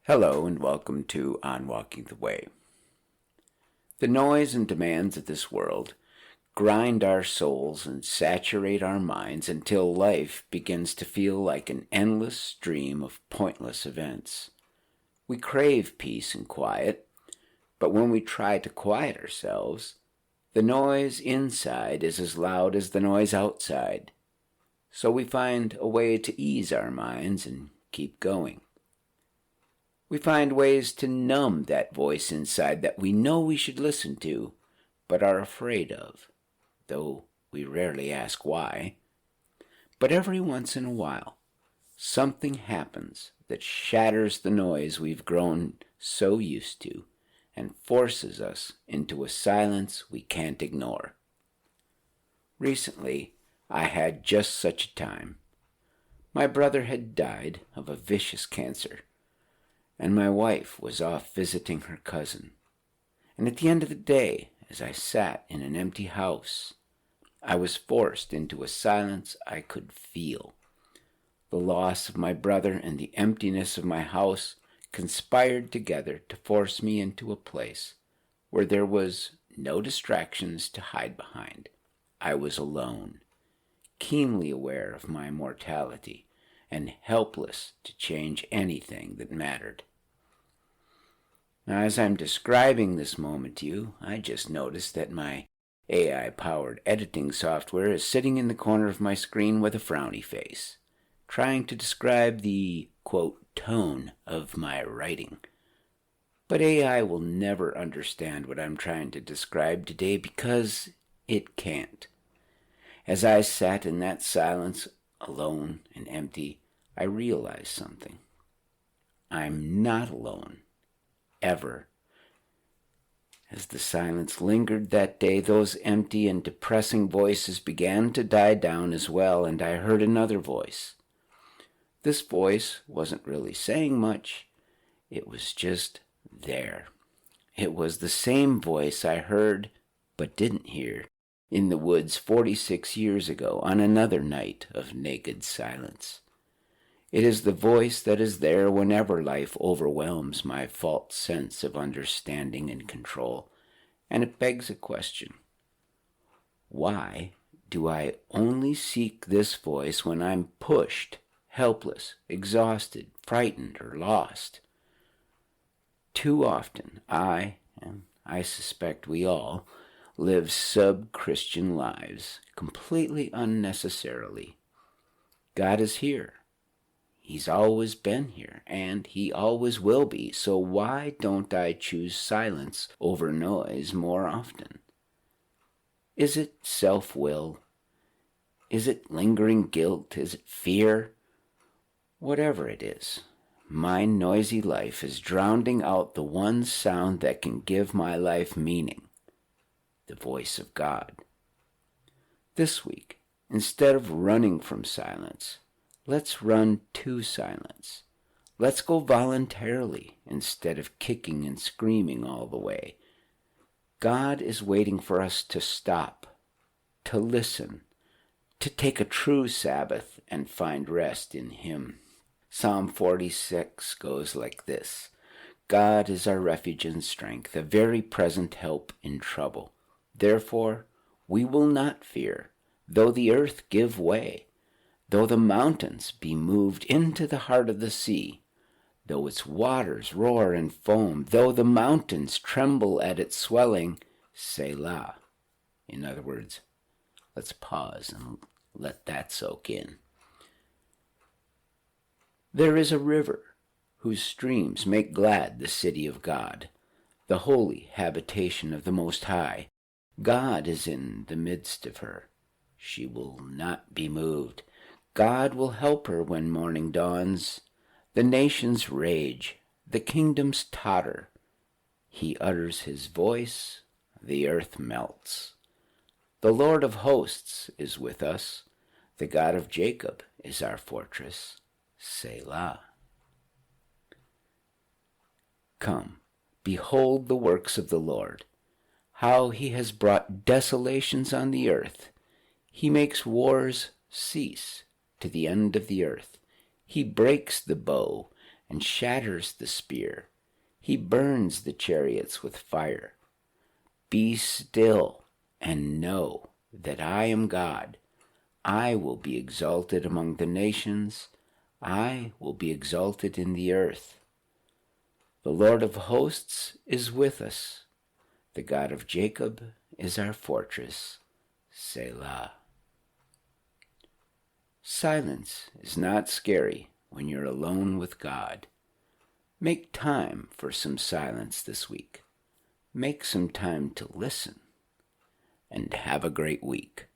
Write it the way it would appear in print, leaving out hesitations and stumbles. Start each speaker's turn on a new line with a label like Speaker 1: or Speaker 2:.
Speaker 1: Hello and welcome to On Walking the Way. The noise and demands of this world grind our souls and saturate our minds until life begins to feel like an endless stream of pointless events. We crave peace and quiet, but when we try to quiet ourselves, the noise inside is as loud as the noise outside. So we find a way to ease our minds and keep going. We find ways to numb that voice inside that we know we should listen to, but are afraid of, though we rarely ask why. But every once in a while, something happens that shatters the noise we've grown so used to and forces us into a silence we can't ignore. Recently, I had just such a time. My brother had died of a vicious cancer, and my wife was off visiting her cousin. And at the end of the day, as I sat in an empty house, I was forced into a silence I could feel. The loss of my brother and the emptiness of my house conspired together to force me into a place where there was no distractions to hide behind. I was alone, keenly aware of my mortality, and helpless to change anything that mattered. Now, as I'm describing this moment to you, I just noticed that my AI-powered editing software is sitting in the corner of my screen with a frowny face, trying to describe the, quote, tone of my writing. But AI will never understand what I'm trying to describe today because it can't. As I sat in that silence, alone and empty, I realized something. I'm not alone, ever. As the silence lingered that day, those empty and depressing voices began to die down as well, and I heard another voice. This voice wasn't really saying much. It was just there. It was the same voice I heard but didn't hear in the woods 46 years ago on another night of naked silence. It is the voice that is there whenever life overwhelms my false sense of understanding and control, and it begs a question. Why do I only seek this voice when I'm pushed, helpless, exhausted, frightened, or lost? Too often, and I suspect we all, live sub-Christian lives, completely unnecessarily. God is here. He's always been here, and he always will be, so why don't I choose silence over noise more often? Is it self-will? Is it lingering guilt? Is it fear? Whatever it is, my noisy life is drowning out the one sound that can give my life meaning. The voice of God. This week, instead of running from silence, let's run to silence. Let's go voluntarily instead of kicking and screaming all the way. God is waiting for us to stop, to listen, to take a true Sabbath and find rest in Him. Psalm 46 goes like this: God is our refuge and strength, a very present help in trouble. Therefore, we will not fear, though the earth give way, though the mountains be moved into the heart of the sea, though its waters roar and foam, though the mountains tremble at its swelling, Selah. In other words, let's pause and let that soak in. There is a river whose streams make glad the city of God, the holy habitation of the Most High. God is in the midst of her. She will not be moved. God will help her when morning dawns. The nations rage, the kingdoms totter. He utters his voice, the earth melts. The Lord of hosts is with us. The God of Jacob is our fortress. Selah. Come, behold the works of the Lord, how he has brought desolations on the earth. He makes wars cease to the end of the earth. He breaks the bow and shatters the spear. He burns the chariots with fire. Be still and know that I am God. I will be exalted among the nations. I will be exalted in the earth. The Lord of hosts is with us. The God of Jacob is our fortress. Selah. Silence is not scary when you're alone with God. Make time for some silence this week. Make some time to listen. And have a great week.